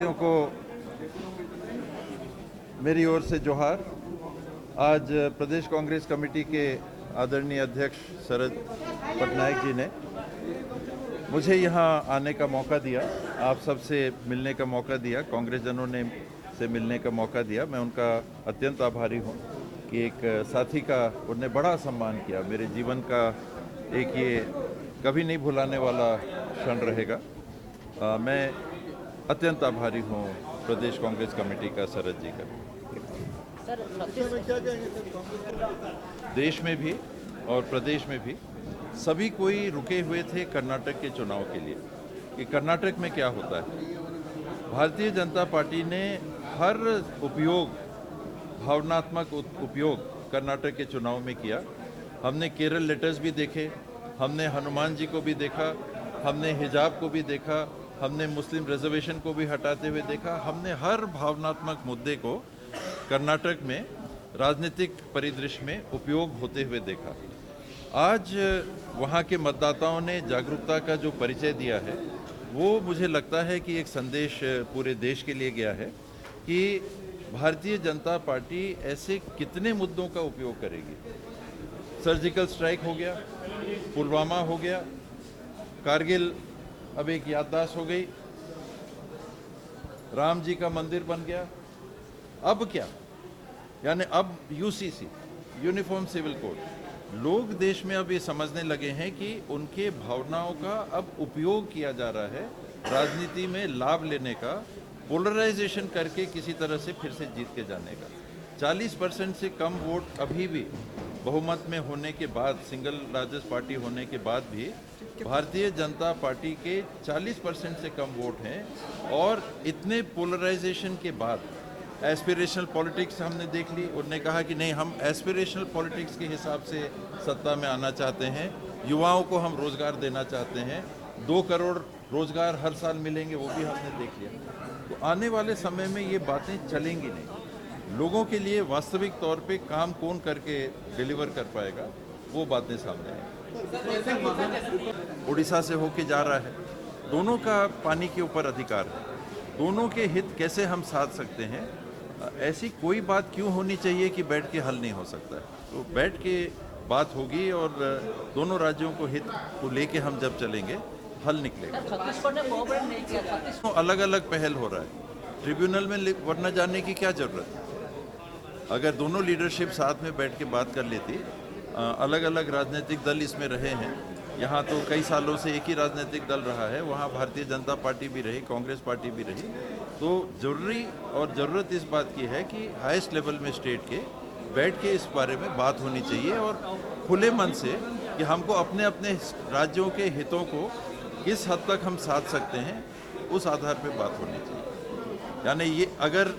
को मेरी ओर से जोहार। आज प्रदेश कांग्रेस कमेटी के आदरणीय अध्यक्ष शरद पटनायक जी ने मुझे यहाँ आने का मौका दिया, आप सबसे मिलने का मौका दिया, कांग्रेस जनों ने से मिलने का मौका दिया। मैं उनका अत्यंत आभारी हूँ कि एक साथी का उन्होंने बड़ा सम्मान किया। मेरे जीवन का एक ये कभी नहीं भुलाने वाला क्षण रहेगा। मैं अत्यंत आभारी हूँ प्रदेश कांग्रेस कमेटी का शरद जी का। देश में भी और प्रदेश में भी सभी कोई रुके हुए थे कर्नाटक के चुनाव के लिए कि कर्नाटक में क्या होता है। भारतीय जनता पार्टी ने हर भावनात्मक उपयोग कर्नाटक के चुनाव में किया। हमने केरल लेटर्स भी देखे, हमने हनुमान जी को भी देखा, हमने हिजाब को भी देखा, हमने मुस्लिम रिजर्वेशन को भी हटाते हुए देखा। हमने हर भावनात्मक मुद्दे को कर्नाटक में राजनीतिक परिदृश्य में उपयोग होते हुए देखा। आज वहाँ के मतदाताओं ने जागरूकता का जो परिचय दिया है, वो मुझे लगता है कि एक संदेश पूरे देश के लिए गया है कि भारतीय जनता पार्टी ऐसे कितने मुद्दों का उपयोग करेगी। सर्जिकल स्ट्राइक हो गया, पुलवामा हो गया, कारगिल अब एक याददाश्त हो गई, राम जी का मंदिर बन गया। अब क्या, यानी अब यूसीसी, यूनिफॉर्म सिविल कोड। लोग देश में अब ये समझने लगे हैं कि उनके भावनाओं का अब उपयोग किया जा रहा है राजनीति में लाभ लेने का, पोलराइजेशन करके किसी तरह से फिर से जीत के जाने का। 40% से कम वोट अभी भी बहुमत में होने के बाद, सिंगल लार्जेस्ट पार्टी होने के बाद भी भारतीय जनता पार्टी के 40% से कम वोट हैं। और इतने पोलराइजेशन के बाद एस्पिरेशनल पॉलिटिक्स हमने देख ली। उन्होंने कहा कि नहीं, हम एस्पिरेशनल पॉलिटिक्स के हिसाब से सत्ता में आना चाहते हैं, युवाओं को हम रोजगार देना चाहते हैं, 2 करोड़ रोजगार हर साल मिलेंगे, वो भी हमने देख लिया। तो आने वाले समय में ये बातें चलेंगी नहीं। लोगों के लिए वास्तविक तौर पे काम कौन करके डिलीवर कर पाएगा, वो बातें सामने आएंगी। उड़ीसा से होके जा रहा है, दोनों का पानी के ऊपर अधिकार है, दोनों के हित कैसे हम साध सकते हैं। ऐसी कोई बात क्यों होनी चाहिए कि बैठ के हल नहीं हो सकता है। तो बैठ के बात होगी और दोनों राज्यों को हित को लेके हम जब चलेंगे, हल निकलेगा। छत्तीसगढ़ ने कोऑपरेट नहीं किया। तो अलग अलग पहल हो रहा है, ट्रिब्यूनल में वरना जाने की क्या जरूरत है। अगर दोनों लीडरशिप साथ में बैठ के बात कर लेती, अलग अलग राजनीतिक दल इसमें रहे हैं, यहाँ तो कई सालों से एक ही राजनीतिक दल रहा है, वहाँ भारतीय जनता पार्टी भी रही, कांग्रेस पार्टी भी रही। तो जरूरी और ज़रूरत इस बात की है कि हाईएस्ट लेवल में स्टेट के बैठ के इस बारे में बात होनी चाहिए और खुले मन से कि हमको अपने अपने राज्यों के हितों को किस हद तक हम साध सकते हैं, उस आधार पर बात होनी चाहिए। यानी ये अगर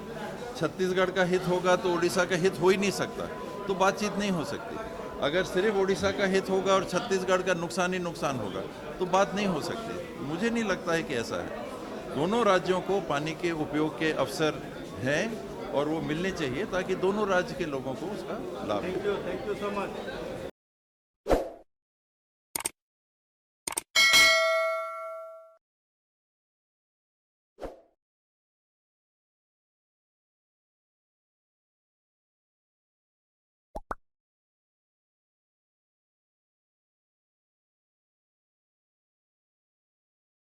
छत्तीसगढ़ का हित होगा तो उड़ीसा का हित हो ही नहीं सकता, तो बातचीत नहीं हो सकती। अगर सिर्फ उड़ीसा का हित होगा और छत्तीसगढ़ का नुकसान ही नुकसान होगा, तो बात नहीं हो सकती। मुझे नहीं लगता है कि ऐसा है। दोनों राज्यों को पानी के उपयोग के अवसर हैं और वो मिलने चाहिए ताकि दोनों राज्य के लोगों को उसका लाभ हो। Thank you so much.